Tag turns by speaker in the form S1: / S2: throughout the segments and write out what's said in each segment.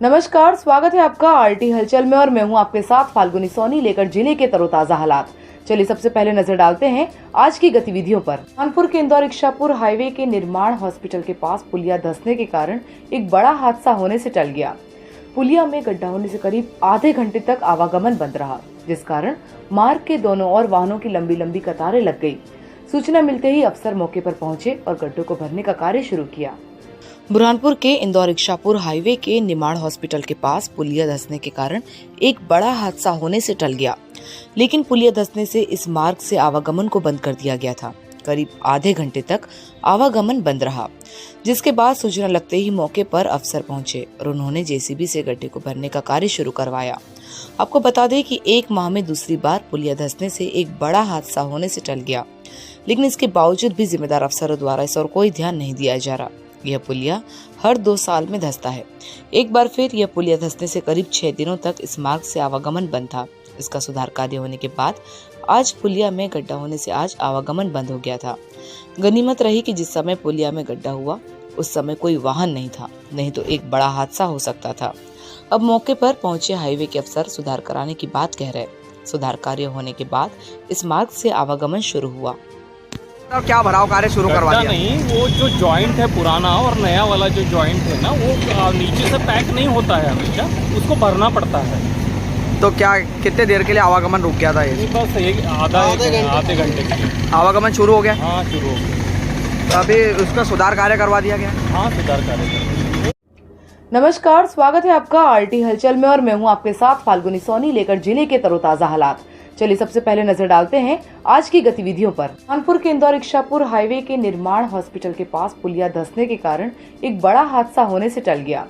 S1: नमस्कार, स्वागत है आपका आरटी हलचल में और मैं हूं आपके साथ फाल्गुनी सोनी लेकर जिले के तरोताजा हालात। चलिए सबसे पहले नजर डालते हैं आज की गतिविधियों पर। कानपुर के इंदौर इच्छापुर हाईवे के निर्माण हॉस्पिटल के पास पुलिया धंसने के कारण एक बड़ा हादसा होने से टल गया। पुलिया में गड्ढा होने से करीब आधे घंटे तक आवागमन बंद रहा, जिस कारण मार्ग के दोनों ओर वाहनों की लंबी लंबी कतारें लग गई। सूचना मिलते ही अफसर मौके पर पहुंचे और गड्ढों को भरने का कार्य शुरू किया। बुरहानपुर के इंदौर इच्छापुर हाईवे के निर्माण हॉस्पिटल के पास पुलिया धंसने के कारण एक बड़ा हादसा होने से टल गया, लेकिन पुलिया धंसने से इस मार्ग से आवागमन को बंद कर दिया गया था। करीब आधे घंटे तक आवागमन बंद रहा, जिसके बाद सूचना लगते ही मौके पर अफसर पहुंचे और उन्होंने जेसीबी से गड्ढे को भरने का कार्य शुरू करवाया। आपको बता दें कि एक माह में दूसरी बार पुलिया धंसने से एक बड़ा हादसा होने से टल गया, लेकिन इसके बावजूद भी जिम्मेदार अफसरों द्वारा इस ओर कोई ध्यान नहीं दिया जा रहा। यह पुलिया हर 2 साल में धंसता है। एक बार फिर यह पुलिया धंसने से करीब 6 दिनों तक इस मार्ग से आवागमन बंद था। इसका सुधार कार्य होने के बाद आज पुलिया में गड्ढा होने से आज आवागमन बंद हो गया था। गनीमत रही कि जिस समय पुलिया में गड्ढा हुआ उस समय कोई वाहन नहीं था, नहीं तो एक बड़ा हादसा हो सकता था। अब मौके पर पहुंचे हाईवे के अफसर सुधार कराने की बात कह रहे। सुधार कार्य होने के बाद इस मार्ग से आवागमन शुरू हुआ।
S2: क्या भराव कार्य शुरू करवा दिया?
S3: नहीं, वो जो जॉइंट है पुराना और नया वाला जो जॉइंट है ना, वो नीचे से पैक नहीं होता है, हमेशा उसको भरना पड़ता है।
S2: तो क्या कितने देर के लिए आवागमन रुक गया था ये?
S3: बस आधे घंटे के लिए
S2: आवागमन शुरू हो गया?
S3: हाँ, शुरू हो गया।
S2: तो अभी उसका सुधार कार्य करवा दिया गया?
S3: हाँ, सुधार कार्य।
S1: नमस्कार, स्वागत है आपका आरटी हलचल में और मैं हूं आपके साथ फाल्गुनी सोनी लेकर जिले के तरोताजा हालात। चलिए सबसे पहले नजर डालते हैं आज की गतिविधियों पर। कानपुर के इंदौर इच्छापुर हाईवे के निर्माण हॉस्पिटल के पास पुलिया धंसने के कारण एक बड़ा हादसा होने से टल गया।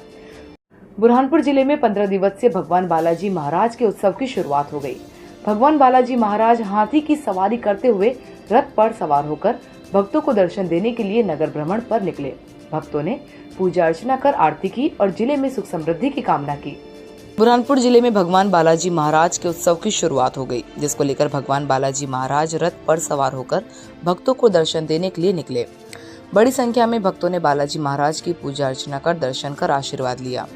S1: बुरहानपुर जिले में 15 दिवसीय भगवान बालाजी महाराज के उत्सव की शुरुआत हो गई। भगवान बालाजी महाराज हाथी की सवारी करते हुए रथ पर सवार होकर भक्तों को दर्शन देने के लिए नगर भ्रमण पर निकले। भक्तों ने पूजा अर्चना कर आरती की और जिले में सुख समृद्धि की कामना की। बुरहानपुर जिले में भगवान बालाजी महाराज के उत्सव की शुरुआत हो गई, जिसको लेकर भगवान बालाजी महाराज रथ पर सवार होकर भक्तों को दर्शन देने के लिए निकले। बड़ी संख्या में भक्तों ने बालाजी महाराज की पूजा अर्चना कर दर्शन कर आशीर्वाद लिया।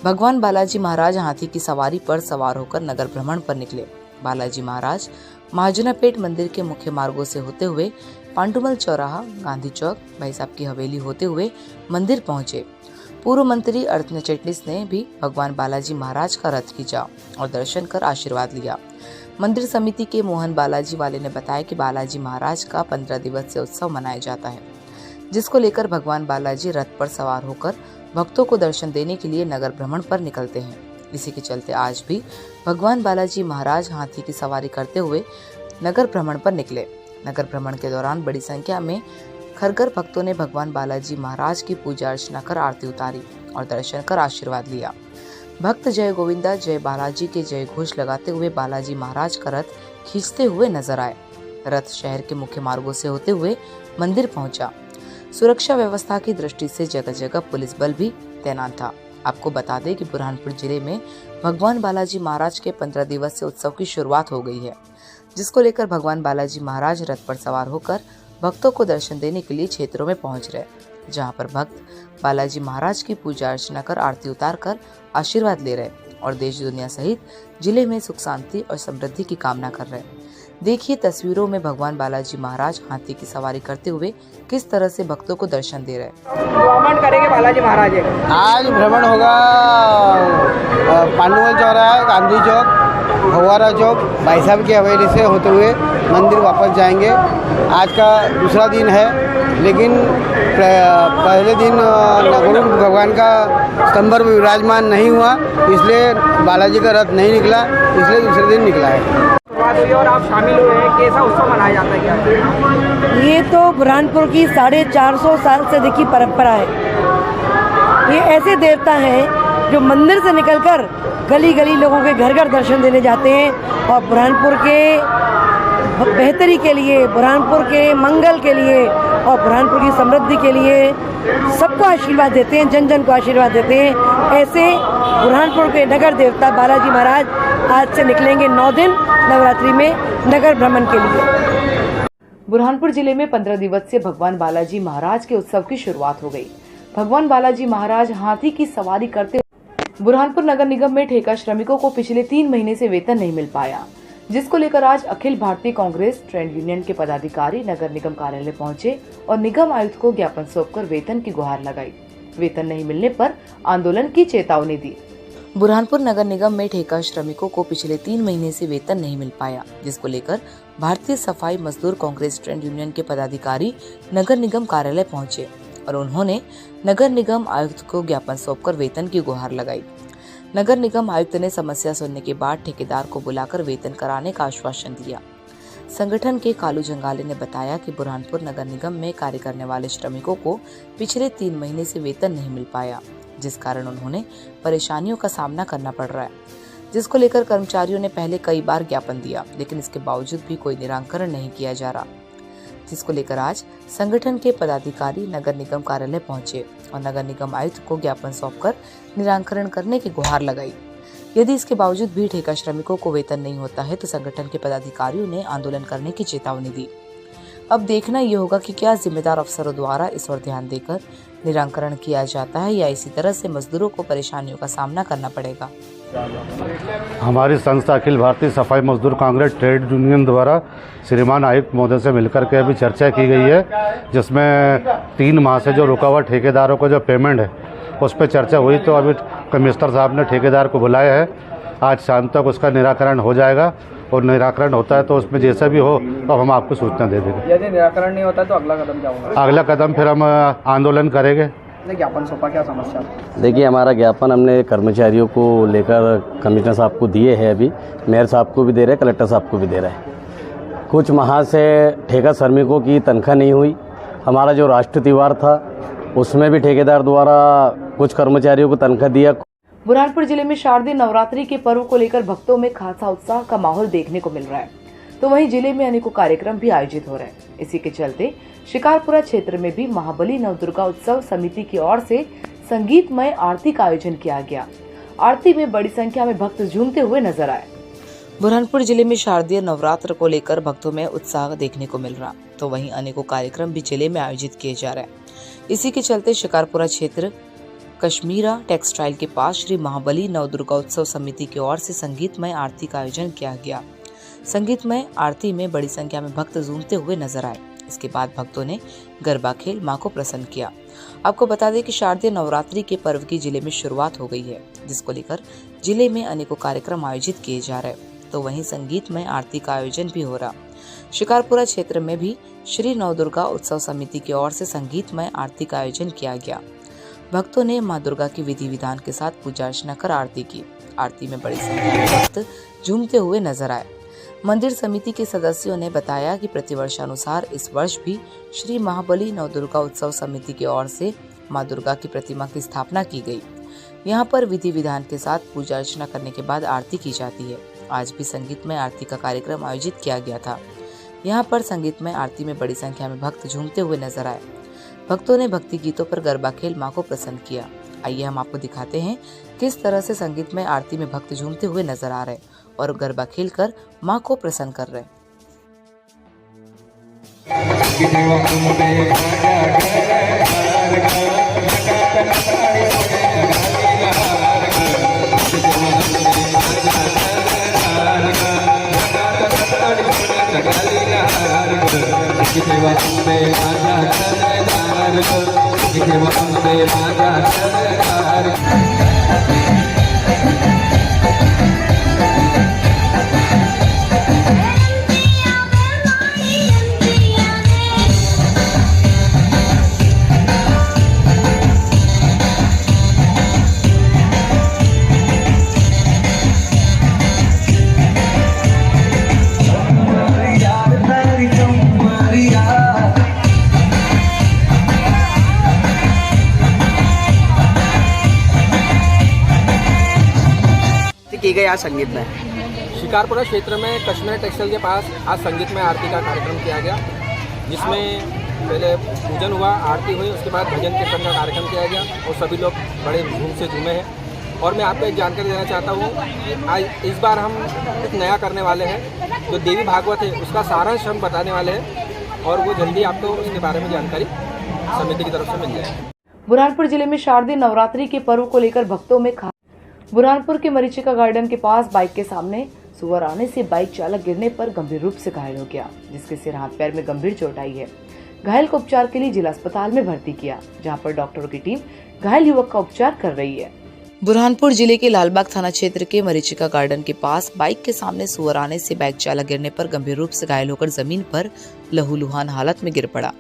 S1: भगवान बालाजी महाराज हाथी की सवारी पर सवार होकर नगर भ्रमण पर निकले। बालाजी महाराज महाजनापेट मंदिर के मुख्य मार्गों से होते हुए पांडुमल चौराहा, गांधी चौक, भाई साहब की हवेली होते हुए मंदिर पहुंचे। पूर्व मंत्री अर्चना चिटनिस ने भी भगवान बालाजी महाराज का रथ खींचा और दर्शन कर आशीर्वाद लिया। मंदिर समिति के मोहन बालाजी वाले ने बताया कि बालाजी महाराज का 15 दिवसीय उत्सव मनाया जाता है, जिसको लेकर भगवान बालाजी रथ पर सवार होकर भक्तों को दर्शन देने के लिए नगर भ्रमण पर निकलते हैं। इसी के चलते आज भी भगवान बालाजी महाराज हाथी की सवारी करते हुए नगर भ्रमण पर निकले। नगर भ्रमण के दौरान बड़ी संख्या में खरगर भक्तों ने भगवान बालाजी महाराज की पूजा अर्चना कर आरती उतारी और दर्शन कर आशीर्वाद लिया। भक्त जय गोविंदा जय बालाजी के जय घोष लगाते हुए बालाजी महाराज का रथ खींचते हुए नजर आए। रथ शहर के मुख्य मार्गों से होते हुए मंदिर पहुंचा। सुरक्षा व्यवस्था की दृष्टि से जगह जगह पुलिस बल भी तैनात था। आपको बता दें कि बुरहानपुर जिले में भगवान बालाजी महाराज के 15 दिवसीय उत्सव की शुरुआत हो गई है, जिसको लेकर भगवान बालाजी महाराज रथ पर सवार होकर भक्तों को दर्शन देने के लिए क्षेत्रों में पहुंच रहे, जहां पर भक्त बालाजी महाराज की पूजा अर्चना कर आरती उतार कर आशीर्वाद ले रहे और देश दुनिया सहित जिले में सुख शांति और समृद्धि की कामना कर रहे। देखिए तस्वीरों में भगवान बालाजी महाराज हाथी की सवारी करते हुए किस तरह से भक्तों को दर्शन दे रहे।
S2: भ्रमण करेंगे बालाजी महाराज?
S4: आज भ्रमण होगा पांडुमल चौराहा, गांधी चौक, फव्वारा चौक, भाई साहब की हवेली से होते हुए मंदिर वापस जाएंगे। आज का दूसरा दिन है, लेकिन पहले दिन नगरुड़ भगवान का स्तंभ में विराजमान नहीं हुआ, इसलिए बालाजी का रथ नहीं निकला, इसलिए दूसरे दिन निकला है।
S2: और आप शामिल हुए हैं, कैसा उत्सव मनाया जाता है क्या?
S5: ये तो बुरहानपुर की 450 साल से देखी परंपरा है। ये ऐसे देवता हैं जो मंदिर से निकलकर गली गली लोगों के घर घर दर्शन देने जाते हैं और बुरहानपुर के बेहतरी के लिए, बुरहानपुर के मंगल के लिए और बुरहानपुर की समृद्धि के लिए सबको आशीर्वाद देते हैं, जन जन को आशीर्वाद देते हैं। ऐसे बुरहानपुर के नगर देवता बालाजी महाराज आज से निकलेंगे 9 दिन नवरात्रि में नगर भ्रमण के लिए।
S1: बुरहानपुर जिले में 15 दिवसीय भगवान बालाजी महाराज के उत्सव की शुरुआत हो गई। भगवान बालाजी महाराज हाथी की सवारी करते बुरहानपुर नगर निगम में ठेका श्रमिकों को पिछले 3 महीने से वेतन नहीं मिल पाया, जिसको लेकर आज अखिल भारतीय कांग्रेस ट्रेड यूनियन के पदाधिकारी नगर निगम कार्यालय पहुंचे और निगम आयुक्त को ज्ञापन सौंपकर वेतन की गुहार लगाई। वेतन नहीं मिलने पर आंदोलन की चेतावनी दी। बुरहानपुर नगर निगम में ठेका श्रमिकों को पिछले 3 महीने से वेतन नहीं मिल पाया, जिसको लेकर भारतीय सफाई मजदूर कांग्रेस ट्रेड यूनियन के पदाधिकारी नगर निगम कार्यालय पहुंचे और उन्होंने नगर निगम आयुक्त को ज्ञापन सौंपकर वेतन की गुहार लगाई। नगर निगम आयुक्त ने समस्या सुनने के बाद ठेकेदार को बुलाकर वेतन कराने का आश्वासन दिया। संगठन के कालू जंगाले ने बताया कि बुरहानपुर नगर निगम में कार्य करने वाले श्रमिकों को पिछले 3 महीने से वेतन नहीं मिल पाया, जिस कारण उन्होंने परेशानियों का सामना करना पड़ रहा है, जिसको लेकर कर्मचारियों ने पहले कई बार ज्ञापन दिया, लेकिन इसके बावजूद भी कोई निराकरण नहीं किया जा रहा, जिसको लेकर आज संगठन के पदाधिकारी नगर निगम कार्यालय पहुंचे और नगर निगम आयुक्त को ज्ञापन सौंपकर निराकरण करने की गुहार लगाई। यदि इसके बावजूद भी ठेका श्रमिकों को वेतन नहीं होता है तो संगठन के पदाधिकारियों ने आंदोलन करने की चेतावनी दी। अब देखना ये होगा कि क्या जिम्मेदार अफसरों द्वारा इस ओर ध्यान देकर निराकरण किया जाता है या इसी तरह से मजदूरों को परेशानियों का सामना करना पड़ेगा।
S6: हमारी संस्था अखिल भारतीय सफाई मजदूर कांग्रेस ट्रेड यूनियन द्वारा श्रीमान आयुक्त महोदय से मिलकर के अभी चर्चा की गई है, जिसमें 3 माह से जो रुका हुआ ठेकेदारों का जो पेमेंट है उस पर चर्चा हुई। तो अभी कमिश्नर साहब ने ठेकेदार को बुलाया है, आज शाम तक उसका निराकरण हो जाएगा और निराकरण होता है तो उसमें जैसा भी हो तो हम आपको सूचना दे देंगे।
S2: यदि निराकरण नहीं होता तो अगला कदम क्या होगा?
S6: अगला कदम फिर हम आंदोलन करेंगे।
S2: ज्ञापन सौंपा, क्या समस्या?
S7: देखिए, हमारा ज्ञापन हमने कर्मचारियों को लेकर कमिश्नर साहब को दिए हैं, अभी मेयर साहब को भी दे रहे हैं, कलेक्टर साहब को भी दे रहे हैं। कुछ माह से ठेका श्रमिकों की तनख्वाह नहीं हुई। हमारा जो राष्ट्र त्योहार था उसमें भी ठेकेदार द्वारा कुछ कर्मचारियों को तनख्वाह दिया।
S1: बुरहानपुर जिले में शारदीय नवरात्रि के पर्व को लेकर भक्तों में खासा उत्साह का माहौल देखने को मिल रहा है, तो वहीं जिले में अनेकों कार्यक्रम भी आयोजित हो रहे हैं। इसी के चलते शिकारपुरा क्षेत्र में भी महाबली नवदुर्गा उत्सव समिति की ओर से संगीतमय आरती का आयोजन किया गया। आरती में बड़ी संख्या में भक्त झूमते हुए नजर आए। बुरहानपुर जिले में शारदीय नवरात्र को लेकर भक्तों में उत्साह देखने को मिल रहा, तो वहीं अनेकों कार्यक्रम भी जिले में आयोजित किए जा रहे हैं। इसी के चलते शिकारपुरा क्षेत्र कश्मीरा टेक्सटाइल के पास श्री महाबली नवदुर्गा उत्सव समिति की ओर से संगीतमय आरती का आयोजन किया गया। संगीतमय आरती में बड़ी संख्या में भक्त झूमते हुए नजर आए। इसके बाद भक्तों ने गरबा खेल मां को प्रसन्न किया। आपको बता दें कि शारदीय नवरात्रि के पर्व की जिले में शुरुआत हो गई है, जिसको लेकर जिले में अनेकों कार्यक्रम आयोजित किए जा रहे हैं, तो वहीं संगीतमय आरती का आयोजन भी हो रहा। शिकारपुरा क्षेत्र में भी श्री नवदुर्गा उत्सव समिति की ओर से संगीतमय आरती का आयोजन किया गया। भक्तों ने मां दुर्गा की विधि विधान के साथ पूजा अर्चना कर आरती की। आरती में बड़ी संख्या में भक्त झूमते हुए नजर आए। मंदिर समिति के सदस्यों ने बताया कि प्रतिवर्षानुसार इस वर्ष भी श्री महाबली नवदुर्गा उत्सव समिति की ओर से मां दुर्गा की प्रतिमा की स्थापना की गई। यहाँ पर विधि विधान के साथ पूजा अर्चना करने के बाद आरती की जाती है। आज भी संगीतमय आरती का कार्यक्रम आयोजित किया गया था। यहाँ पर संगीतमय आरती में बड़ी संख्या में भक्त झूमते हुए नजर आए। भक्तों ने भक्ति गीतों पर गरबा खेल मां को प्रसन्न किया। आइए हम आपको दिखाते हैं किस तरह से संगीतमय आरती में भक्त झूमते हुए नजर आ रहे और गरबा खेल कर मां को प्रसन्न कर रहे।
S2: की गई आज संगीत में शिकारपुरा क्षेत्र में कश्मीरा टेक्सटाइल के पास आज संगीत में आरती का कार्यक्रम किया गया, जिसमें पहले पूजन हुआ, आरती हुई, उसके बाद भजन कीर्तन का कार्यक्रम किया गया और सभी लोग बड़े धूम से झूमे हैं। और मैं आपको एक जानकारी देना चाहता हूँ कि आज इस बार हम कुछ नया करने वाले हैं। जो देवी भागवत है उसका सारांश हम बताने वाले हैं और वो जल्दी आपको उसके बारे में जानकारी समिति की तरफ से मिल जाएगी।
S1: बुरहानपुर जिले में शारदीय नवरात्रि के पर्व को लेकर भक्तों में बुरहानपुर के मरीचिका गार्डन के पास बाइक के सामने सुअर आने से बाइक चालक गिरने पर गंभीर रूप से घायल हो गया, जिसके सिर हाथ पैर में गंभीर चोट आई है। घायल को उपचार के लिए जिला अस्पताल में भर्ती किया, जहां पर डॉक्टरों की टीम घायल युवक का उपचार कर रही है। बुरहानपुर जिले के लालबाग थाना क्षेत्र के मरीचिका गार्डन के पास बाइक के सामने सुअर आने से बाइक चालक गिरने पर गंभीर रूप से घायल होकर जमीन पर लहूलुहान हालत में गिर पड़ा।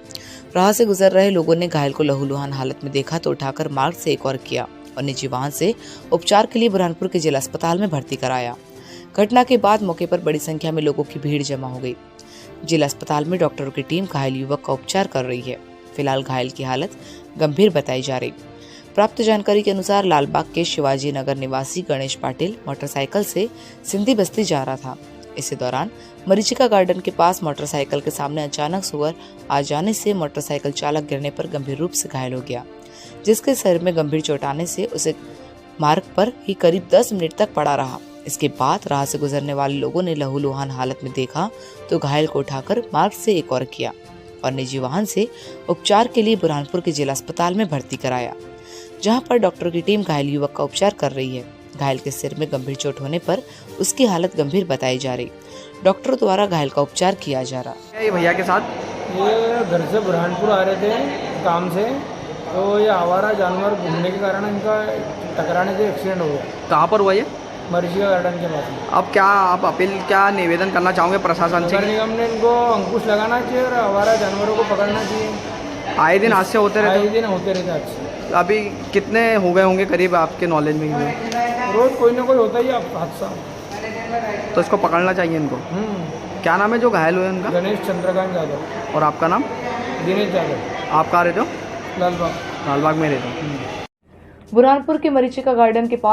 S1: राह से गुजर रहे लोगों ने घायल को लहूलुहान हालत में देखा तो उठाकर मार्ग से एक और किया और निजी वाहन से उपचार के लिए बुरहानपुर के जिला अस्पताल में भर्ती कराया। घटना के बाद मौके पर बड़ी संख्या में लोगों की भीड़ जमा हो गई। जिला अस्पताल में डॉक्टरों की टीम घायल युवक का उपचार कर रही है। फिलहाल घायल की हालत गंभीर बताई जा रही। प्राप्त जानकारी के अनुसार लालबाग के शिवाजी नगर निवासी गणेश पाटिल मोटरसाइकिल से सिंधी बस्ती जा रहा था। इसी दौरान मरीचिका गार्डन के पास मोटरसाइकिल के सामने अचानक सुअर आ जाने से मोटरसाइकिल चालक गिरने पर गंभीर रूप से घायल हो गया, जिसके सिर में गंभीर चोट आने से उसे मार्ग पर ही करीब 10 मिनट तक पड़ा रहा। इसके बाद राह से गुजरने वाले लोगों ने लहूलुहान हालत में देखा तो घायल को उठाकर मार्ग से एक और किया और निजी वाहन से उपचार के लिए बुरहानपुर के जिला अस्पताल में भर्ती कराया, जहां पर डॉक्टरों की टीम घायल युवक का उपचार कर रही है। घायल के सिर में गंभीर चोट होने पर उसकी हालत गंभीर बताई जा रही। डॉक्टरों द्वारा घायल का उपचार किया जा रहा।
S8: ये भैया के साथ
S9: ये घर से बुरहानपुर आ रहे थे काम से, तो ये आवारा जानवर घूमने के कारण इनका टकराने से एक्सीडेंट हो गया।
S8: कहाँ पर हुआ ये?
S9: मरीचिका गार्डन के पास।
S8: अब क्या आप अपील, क्या निवेदन करना चाहोगे प्रशासन से?
S9: नगर निगम ने इनको अंकुश लगाना चाहिए और आवारा जानवरों को पकड़ना चाहिए।
S8: आए दिन हादसे होते रहते?
S9: आए दिन होते रहते हादसे।
S8: अभी कितने हो गए होंगे करीब आपके नॉलेज में हुए?
S9: रोज कोई ना कोई होता ही हादसा।
S8: तो इसको पकड़ना चाहिए इनको। क्या नाम है जो घायल हुए उनका?
S9: गणेश चंद्रकांत यादव।
S8: और आपका नाम?
S9: दिनेश यादव।
S8: आप कहाँ रहते हो?
S9: लालबाग।
S8: लालबाग में रहते हो।
S1: बुरहानपुर के मरीचिका गार्डन के पास